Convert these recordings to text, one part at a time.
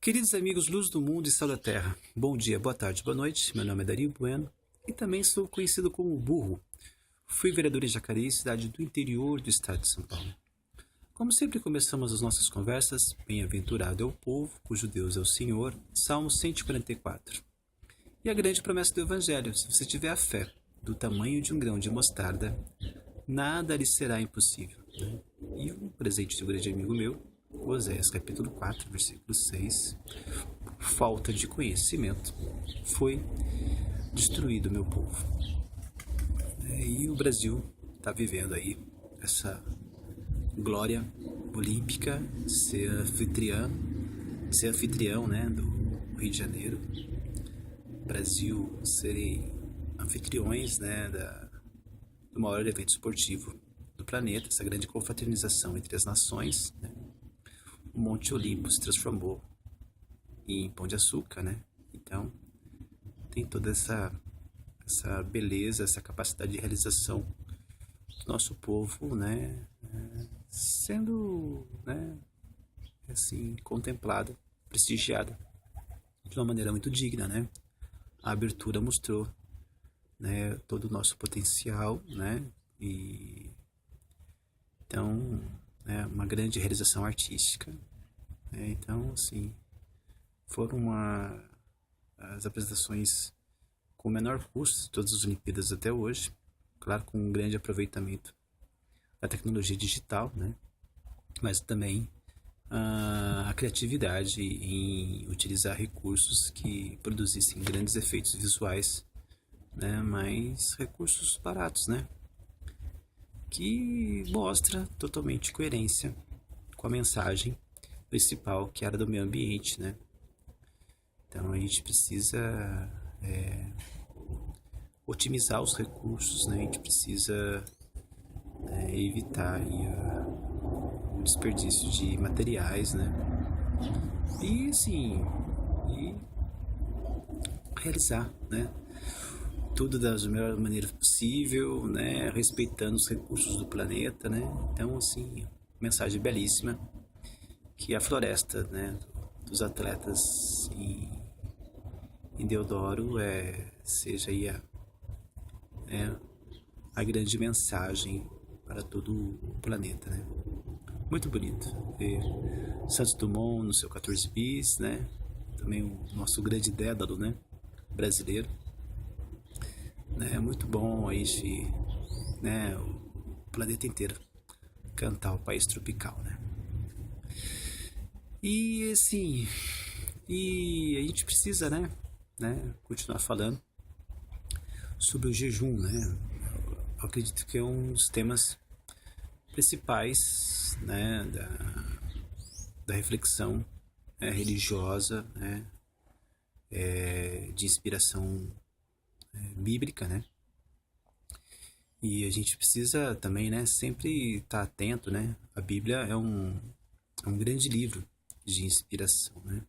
Queridos amigos Luz do Mundo e Sal da Terra, bom dia, boa tarde, boa noite. Meu nome é Dario Bueno e também sou conhecido como Burro. Fui vereador em Jacareí, cidade do interior do estado de São Paulo. Como sempre começamos as nossas conversas, bem-aventurado é o povo, cujo Deus é o Senhor, Salmo 144. E a grande promessa do Evangelho, se você tiver a fé do tamanho de um grão de mostarda, nada lhe será impossível. E um presente de um grande amigo meu, Oséias capítulo 4, versículo 6, falta de conhecimento, foi destruído meu povo. E o Brasil está vivendo aí essa glória olímpica, ser anfitrião, né, do Rio de Janeiro. Brasil serem anfitriões, né, do maior evento esportivo do planeta, essa grande confraternização entre as nações, né? O Monte Olimpo se transformou em Pão de Açúcar, né? Então, tem toda essa beleza, essa capacidade de realização do nosso povo, né? Sendo, né, assim, contemplada, prestigiada de uma maneira muito digna, né? A abertura mostrou, né, todo o nosso potencial, né? E então, é uma grande realização artística. Então, assim, foram as apresentações com o menor custo de todas as Olimpíadas até hoje, claro, com um grande aproveitamento da tecnologia digital, né? Mas também a criatividade em utilizar recursos que produzissem grandes efeitos visuais, né? Mas recursos baratos, né? Que mostra totalmente coerência com a mensagem principal, que era do meio ambiente, né? Então a gente precisa otimizar os recursos, né? A gente precisa evitar o desperdício de materiais, né? E assim, realizar, né, tudo da melhor maneira possível, né? Respeitando os recursos do planeta, né? Então, assim, mensagem belíssima, que a floresta, né, dos atletas em Deodoro seja aí a grande mensagem para todo o planeta, né? Muito bonito ver Santos Dumont no seu 14 bis, né? Também o nosso grande Dédalo, né, brasileiro, né? Muito bom aí né, o planeta inteiro cantar o país tropical, né? E assim, e a gente precisa, né, continuar falando sobre o jejum, né? Eu acredito que é um dos temas principais, né, da reflexão religiosa, né, de inspiração bíblica, né? E a gente precisa também, né, sempre estar atento, né? A Bíblia é um grande livro de inspiração, né?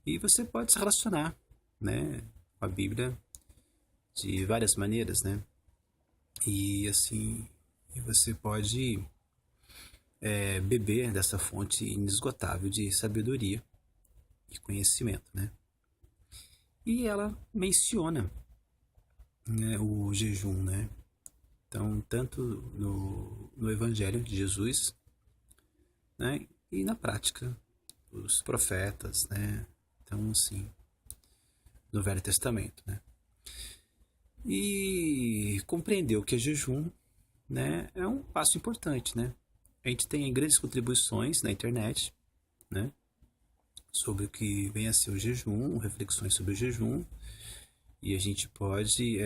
E você pode se relacionar, né, com a Bíblia de várias maneiras, né? E assim, você pode beber dessa fonte inesgotável de sabedoria e conhecimento, né? E ela menciona, né, o jejum, né? Então, tanto no Evangelho de Jesus, né, e na prática, os profetas, né? Então, assim, no Velho Testamento, né? E compreender o que é jejum, né, é um passo importante, né? A gente tem grandes contribuições na internet, né, sobre o que vem a ser o jejum, reflexões sobre o jejum, e a gente pode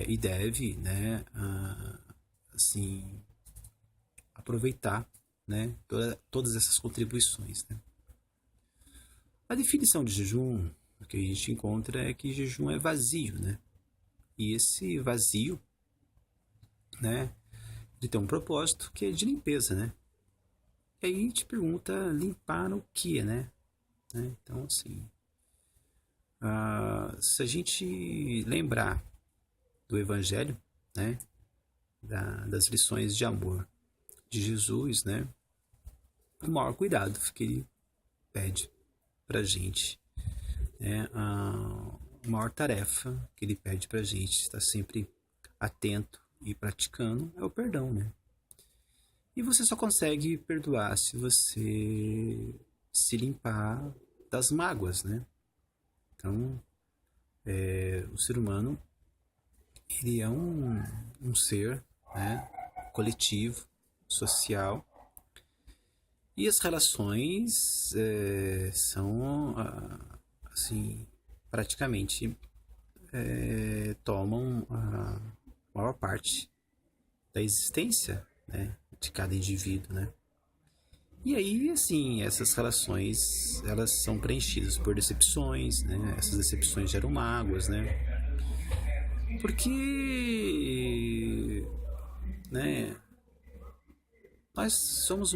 e deve, né, assim, aproveitar, né, todas essas contribuições, né? A definição de jejum, o que a gente encontra é que jejum é vazio, né? E esse vazio, né, ele tem um propósito que é de limpeza, né? E aí a gente pergunta, limpar o que, né? Então, assim, se a gente lembrar do Evangelho, né, das lições de amor de Jesus, né, o maior cuidado que ele pede, para a gente, né, a maior tarefa que ele pede para a gente estar sempre atento e praticando é o perdão, né? E você só consegue perdoar se você se limpar das mágoas, né? Então, o ser humano, ele é um ser, né, coletivo, social, e as relações são, assim, praticamente tomam a maior parte da existência, né, de cada indivíduo, né? E aí, assim, essas relações, elas são preenchidas por decepções, né? Essas decepções geram mágoas, né? Porque, né, nós somos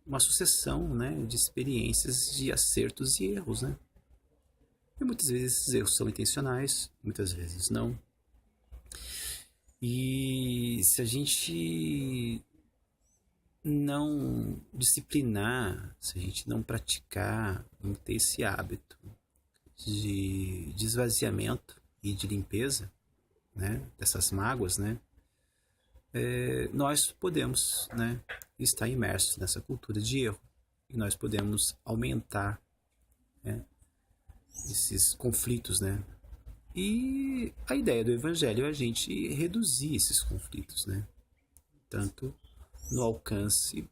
uma sucessão, né, de experiências de acertos e erros, né? E muitas vezes esses erros são intencionais, muitas vezes não. E se a gente não disciplinar, se a gente não praticar, não ter esse hábito de esvaziamento e de limpeza, né, dessas mágoas, né, nós podemos, né, estar imersos nessa cultura de erro e nós podemos aumentar, né, esses conflitos, né. E a ideia do evangelho é a gente reduzir esses conflitos, né, tanto no alcance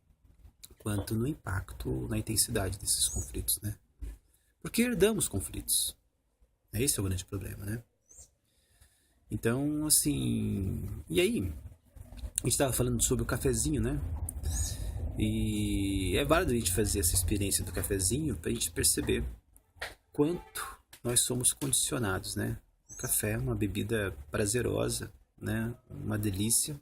quanto no impacto, na intensidade desses conflitos, né? Porque herdamos conflitos. Esse é o grande problema, né? Então, assim... E aí, a gente estava falando sobre o cafezinho, né? E é válido a gente fazer essa experiência do cafezinho para a gente perceber quanto nós somos condicionados, né? O café é uma bebida prazerosa, né? Uma delícia,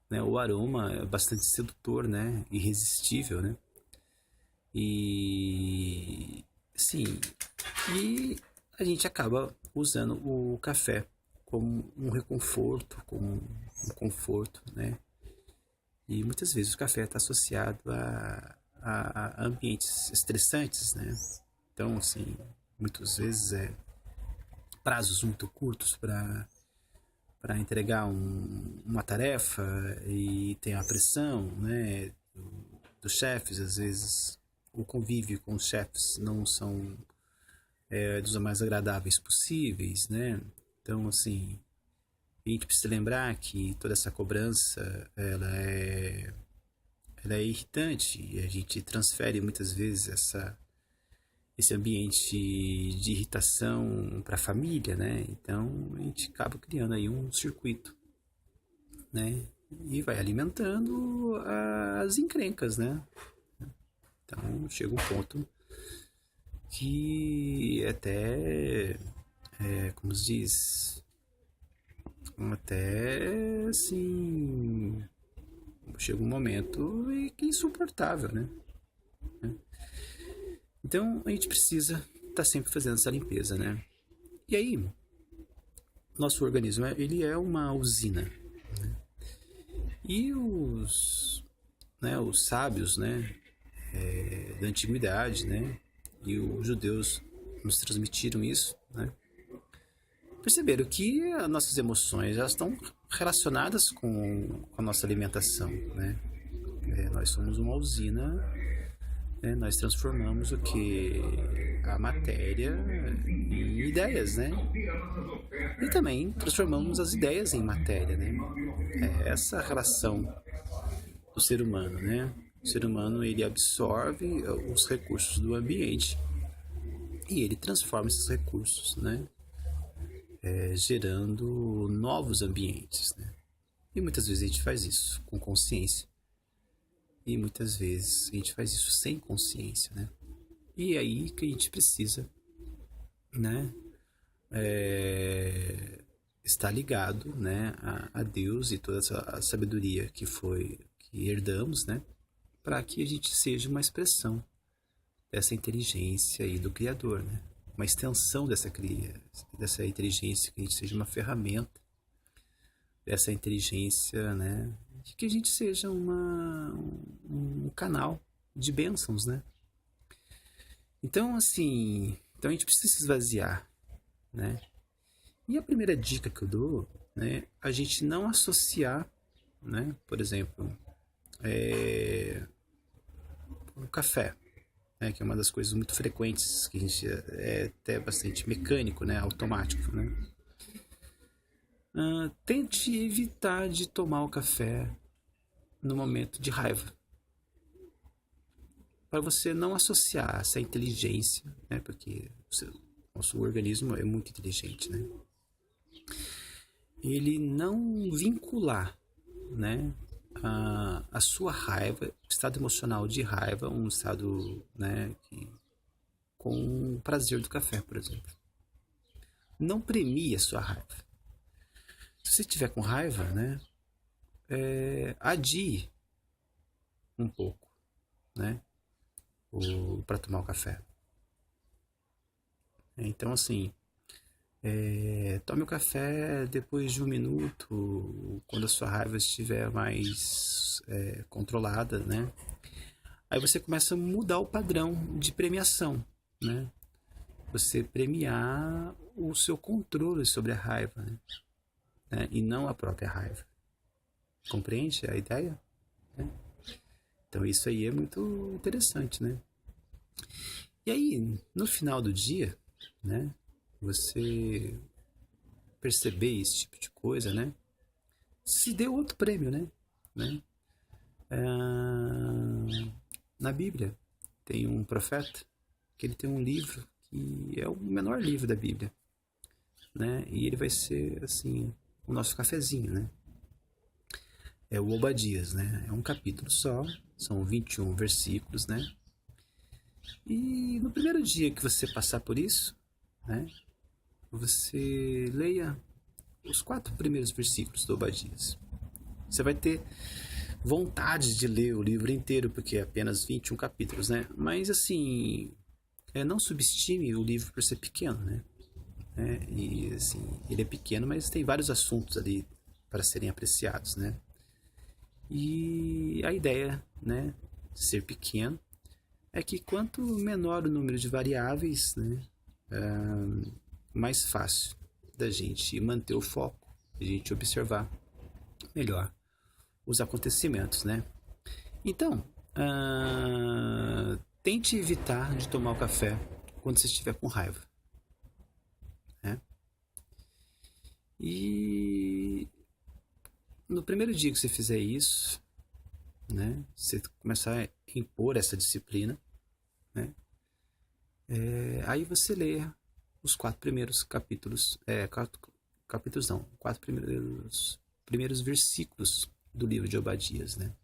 né? O aroma é bastante sedutor, né? Irresistível, né? E sim, e a gente acaba usando o café como um reconforto, como um conforto, né? E muitas vezes o café está associado a ambientes estressantes, né? Então, assim, muitas vezes prazos muito curtos para entregar uma tarefa e tem a pressão, né, dos chefes. Às vezes o convívio com os chefes não são dos mais agradáveis possíveis, né? Então, assim, a gente precisa lembrar que toda essa cobrança, ela é irritante e a gente transfere muitas vezes esse ambiente de irritação para a família, né? Então a gente acaba criando aí um circuito, né? E vai alimentando as encrencas, né? Então chega um ponto que até, como se diz, até assim, chega um momento que é insuportável, né? Então a gente precisa estar sempre fazendo essa limpeza, né? E aí, nosso organismo ele é uma usina, né? E os sábios, né, da antiguidade, né, e os judeus nos transmitiram isso, né? Perceberam que as nossas emoções elas estão relacionadas com a nossa alimentação, né? Nós somos uma usina, né? Nós transformamos o que a matéria em ideias, né? E também transformamos as ideias em matéria, né? Essa relação do ser humano, né? O ser humano ele absorve os recursos do ambiente e ele transforma esses recursos, né? Gerando novos ambientes, né? E muitas vezes a gente faz isso com consciência e muitas vezes a gente faz isso sem consciência, né? E é aí que a gente precisa, né? Estar ligado, né? A Deus e toda essa sabedoria que herdamos, né? Para que a gente seja uma expressão dessa inteligência aí do Criador, né? Uma extensão dessa inteligência, que a gente seja uma ferramenta dessa inteligência, né? De que a gente seja um canal de bênçãos, né? Então, assim, então a gente precisa se esvaziar, né? E a primeira dica que eu dou, né, a gente não associar, né, por exemplo, o café, né, que é uma das coisas muito frequentes, que a gente é até bastante mecânico, né, automático, né? Tente evitar de tomar o café no momento de raiva, para você não associar essa inteligência, né, porque nosso organismo é muito inteligente, né? Ele não vincular, né, a sua raiva, estado emocional de raiva, um estado, né, com o prazer do café, por exemplo. Não premie a sua raiva. Se você estiver com raiva, né, adie um pouco, né, para tomar o café. Então, assim, tome o café depois de 1 minuto, quando a sua raiva estiver mais controlada, né? Aí você começa a mudar o padrão de premiação, né? Você premiar o seu controle sobre a raiva, né? E não a própria raiva. Compreende a ideia? Né? Então isso aí é muito interessante, né? E aí, no final do dia, né? Você perceber esse tipo de coisa, né? Se deu outro prêmio, né? Na Bíblia tem um profeta que ele tem um livro que é o menor livro da Bíblia, né? E ele vai ser assim o nosso cafezinho, né? É o Obadias, né? É um capítulo só, são 21 versículos, né? E no primeiro dia que você passar por isso, né? Você leia os 4 primeiros versículos do Obadias. Você vai ter vontade de ler o livro inteiro, porque é apenas 21 capítulos, né? Mas, assim, não subestime o livro por ser pequeno, né? E, assim, ele é pequeno, mas tem vários assuntos ali para serem apreciados, né? E a ideia, né, de ser pequeno, é que quanto menor o número de variáveis, né, mais fácil da gente manter o foco, a gente observar melhor os acontecimentos, né? Então, tente evitar de tomar o café quando você estiver com raiva, né? E no primeiro dia que você fizer isso, né, você começar a impor essa disciplina, né, aí você lê os 4 primeiros capítulos, 4 primeiros versículos do livro de Obadias, né?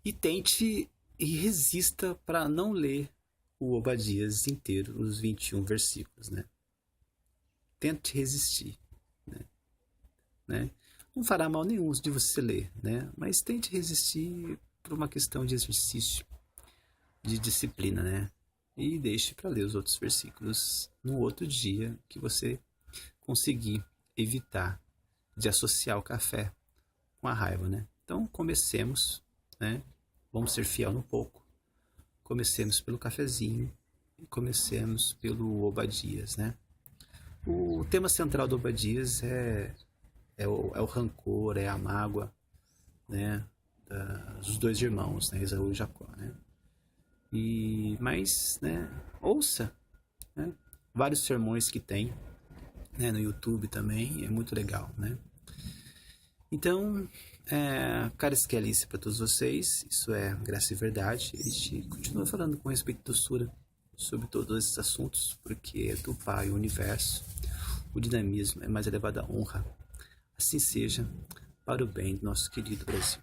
E tente e resista para não ler o Obadias inteiro, os 21 versículos, né? Tente resistir, né? Não fará mal nenhum de você ler, né? Mas tente resistir por uma questão de exercício, de disciplina, né? E deixe para ler os outros versículos no outro dia que você conseguir evitar de associar o café com a raiva, né? Então comecemos, né? Vamos ser fiel no pouco. Comecemos pelo cafezinho e comecemos pelo Obadias, né? O tema central do Obadias é o rancor, é a mágoa, né, dos 2 irmãos, né, Esaú e Jacó, né? Mas, né, ouça, né, vários sermões que tem, né, no YouTube também, é muito legal, né? Então, caras que Alice para todos vocês, isso é Graça e Verdade. A gente continua falando com respeito e doçura sobre todos esses assuntos, porque do Pai, o universo, o dinamismo é mais elevada honra. Assim seja, para o bem do nosso querido Brasil.